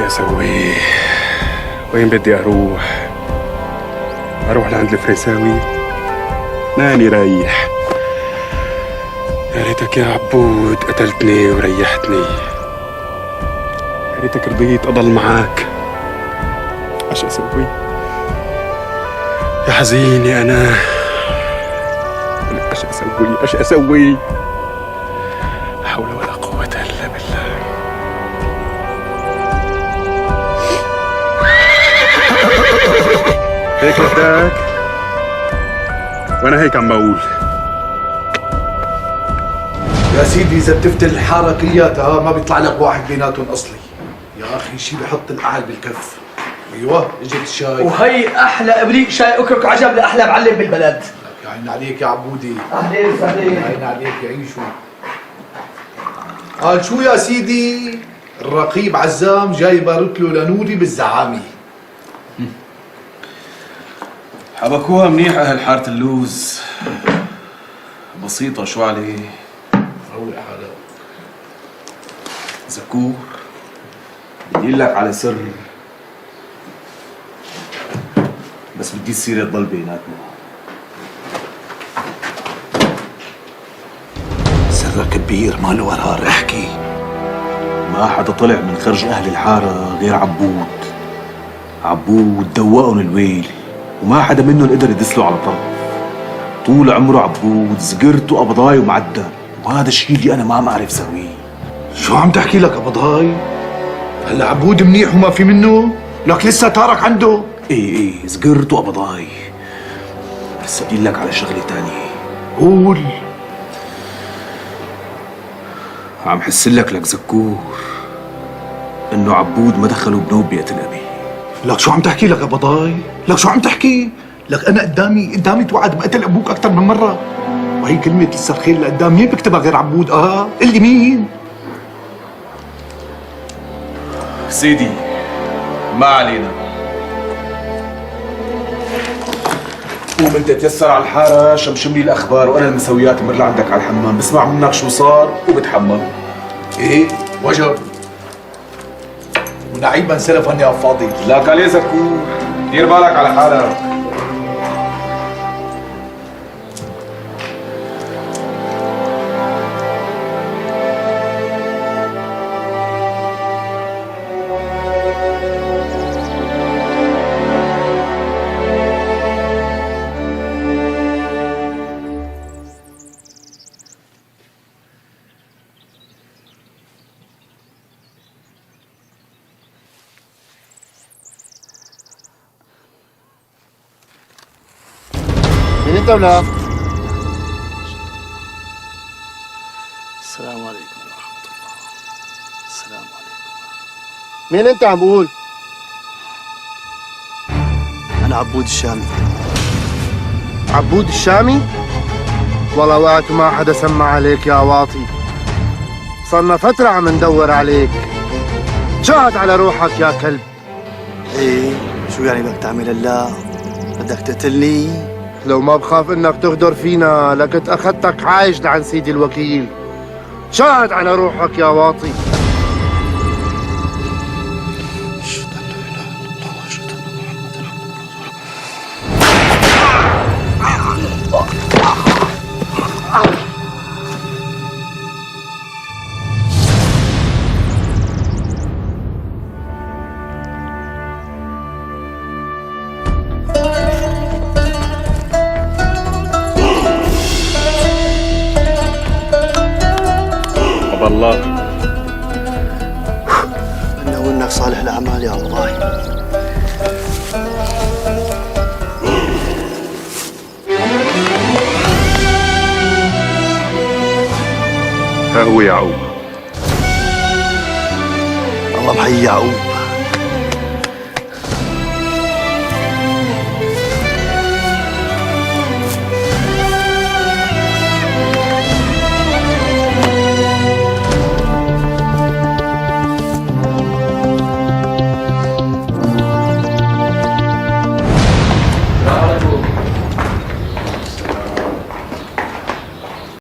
اسوي؟ وين بدي اروح؟ اروح لعند الفرنساوي؟ ماني رايح. يا ريتك يا عبود قتلتني وريحتني. يا ريتك رضيت اضل معاك. ايش اسوي؟ يا حزيني انا. ايش اسوي؟ ايش اسوي؟ لا حول ولا قوة الا بالله. هيك بدك؟ وانا هيك عم بقول. يا سيدي اذا بتفتل الحاره كلياتها ما بيطلع لك واحد بيناتهم اصلي. يا اخي شي بحط القعل بالكف. ايوه اجت الشاي. وهي احلى ابريق شاي اكرك عجب لاحلى معلم بالبلد. يا عين عليك يا عبودي. اهلين وسهلين. يا عين عليك يعيشوا. قال شو يا سيدي؟ الرقيب عزام جاي يبارك له لنوري بالزعامه. حبكوها منيح اهل حارة اللوز. بسيطة شو عليه؟ روق حالك. زكور بدي لك على سر، بس بدي السيرة تضل بيناتنا. سرك كبير ما له قرار، احكي. ما حدا طلع من خرج اهل الحارة غير عبود. عبود دوقهم الويل وما حدا منهم قدر يدسله على طرف. طول عمره عبود زقرت وقبضاي ومعدل، وهذا الشيء اللي انا ما عم اعرف سويه. شو عم تحكي لك قبضاي؟ هلا عبود منيح وما في منه؟ لك لسه تارك عنده؟ ايه زقرت وقبضاي. بس بدي لك على شغلة تانية. قول. عم حس لك زكور انه عبود ما دخلوا بنوب بيئة الابي. لك شو عم تحكي لك قبضاي؟ لك شو عم تحكي؟ لك انا قدامي توعد بقتل ابوك اكثر من مره. وهي كلمة لسه الخير اللي قدام مين بيكتبها غير عبود؟ قل لي مين؟ سيدي ما علينا. قوم انت تيسر على الحارة، شمشم لي الاخبار وانا المسويات مر لعندك على الحمام، بسمع منك شو صار وبتحمم. ايه وجب. ونعيبا سلفا يا فاضي. لك عليه زكور، دير بالك على حالك. مين انت ولا؟ السلام عليكم ورحمة الله. السلام عليكم. مين انت عم بقول؟ انا عبود الشامي. عبود الشامي؟ والله وقت ما حدا سمع عليك يا واطي. صرنا فترة عم ندور عليك. شاهد على روحك يا كلب. ايه شو يعني بدك تعمل هلا؟ بدك تقتلني؟ لو ما بخاف انك تغدر فينا لكنت اخذتك عايش لعن سيدي الوكيل. شاهد على روحك يا واطي. الله انه انك صالح الاعمال يا الله. ها هو يعقوب. الله محيي يعقوب.